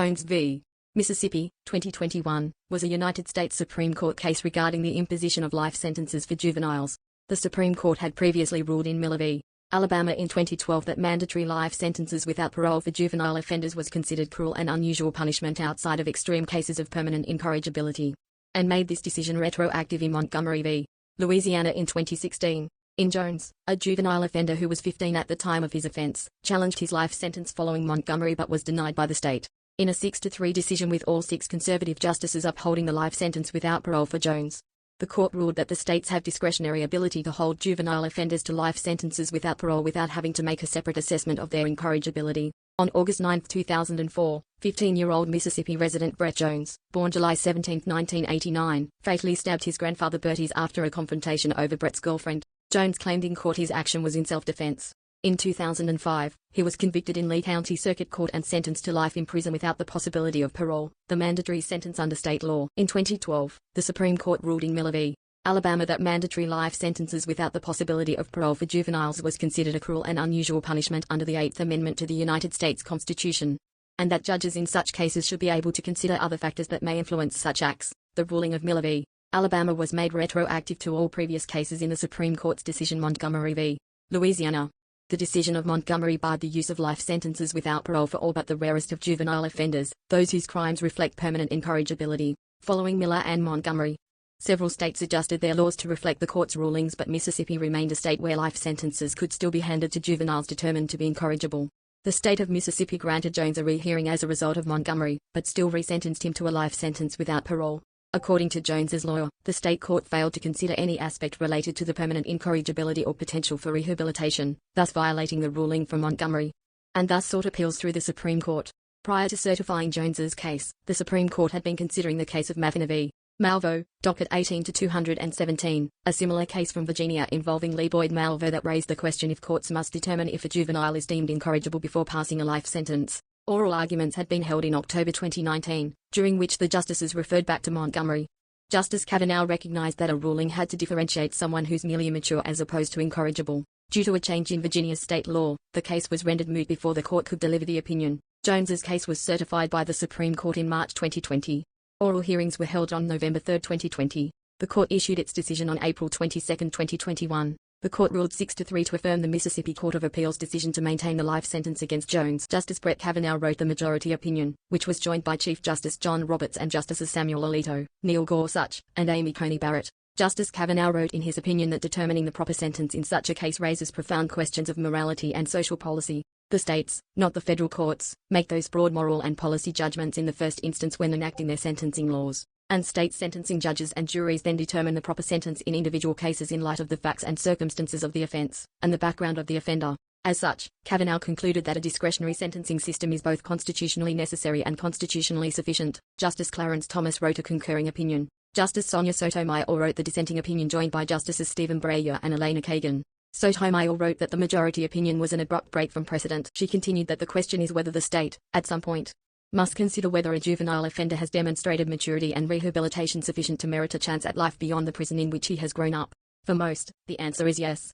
Jones v. Mississippi, 2021, was a United States Supreme Court case regarding the imposition of life sentences for juveniles. The Supreme Court had previously ruled in Miller v. Alabama in 2012 that mandatory life sentences without parole for juvenile offenders was considered cruel and unusual punishment outside of extreme cases of permanent incorrigibility, and made this decision retroactive in Montgomery v. Louisiana in 2016. In Jones, a juvenile offender who was 15 at the time of his offense, challenged his life sentence following Montgomery but was denied by the state. In a 6-3 decision with all 6 conservative justices upholding the life sentence without parole for Jones, the court ruled that the states have discretionary ability to hold juvenile offenders to life sentences without parole without having to make a separate assessment of their incorrigibility. On August 9, 2004, 15-year-old Mississippi resident Brett Jones, born July 17, 1989, fatally stabbed his grandfather Berties after a confrontation over Brett's girlfriend. Jones claimed in court his action was in self-defense. In 2005, he was convicted in Lee County Circuit Court and sentenced to life in prison without the possibility of parole, the mandatory sentence under state law. In 2012, the Supreme Court ruled in Miller v. Alabama that mandatory life sentences without the possibility of parole for juveniles was considered a cruel and unusual punishment under the 8th Amendment to the United States Constitution, and that judges in such cases should be able to consider other factors that may influence such acts. The ruling of Miller v. Alabama was made retroactive to all previous cases in the Supreme Court's decision Montgomery v. Louisiana. The decision of Montgomery barred the use of life sentences without parole for all but the rarest of juvenile offenders, those whose crimes reflect permanent incorrigibility. Following Miller and Montgomery, several states adjusted their laws to reflect the court's rulings, but Mississippi remained a state where life sentences could still be handed to juveniles determined to be incorrigible. The state of Mississippi granted Jones a rehearing as a result of Montgomery, but still resentenced him to a life sentence without parole. According to Jones's lawyer, the state court failed to consider any aspect related to the permanent incorrigibility or potential for rehabilitation, thus violating the ruling from Montgomery, and thus sought appeals through the Supreme Court. Prior to certifying Jones's case, the Supreme Court had been considering the case of Mathena v. Malvo, docket 18-217, a similar case from Virginia involving Lee Boyd Malvo that raised the question if courts must determine if a juvenile is deemed incorrigible before passing a life sentence. Oral arguments had been held in October 2019, during which the justices referred back to Montgomery. Justice Kavanaugh recognized that a ruling had to differentiate someone who's merely immature as opposed to incorrigible. Due to a change in Virginia's state law, the case was rendered moot before the court could deliver the opinion. Jones's case was certified by the Supreme Court in March 2020. Oral hearings were held on November 3, 2020. The court issued its decision on April 22, 2021. The court ruled 6-3 to affirm the Mississippi Court of Appeals' decision to maintain the life sentence against Jones. Justice Brett Kavanaugh wrote the majority opinion, which was joined by Chief Justice John Roberts and Justices Samuel Alito, Neil Gorsuch, and Amy Coney Barrett. Justice Kavanaugh wrote in his opinion that determining the proper sentence in such a case raises profound questions of morality and social policy. The states, not the federal courts, make those broad moral and policy judgments in the first instance when enacting their sentencing laws, and state sentencing judges and juries then determine the proper sentence in individual cases in light of the facts and circumstances of the offense, and the background of the offender. As such, Kavanaugh concluded that a discretionary sentencing system is both constitutionally necessary and constitutionally sufficient. Justice Clarence Thomas wrote a concurring opinion. Justice Sonia Sotomayor wrote the dissenting opinion joined by Justices Stephen Breyer and Elena Kagan. Sotomayor wrote that the majority opinion was an abrupt break from precedent. She continued that the question is whether the state, at some point, must consider whether a juvenile offender has demonstrated maturity and rehabilitation sufficient to merit a chance at life beyond the prison in which he has grown up. For most, the answer is yes.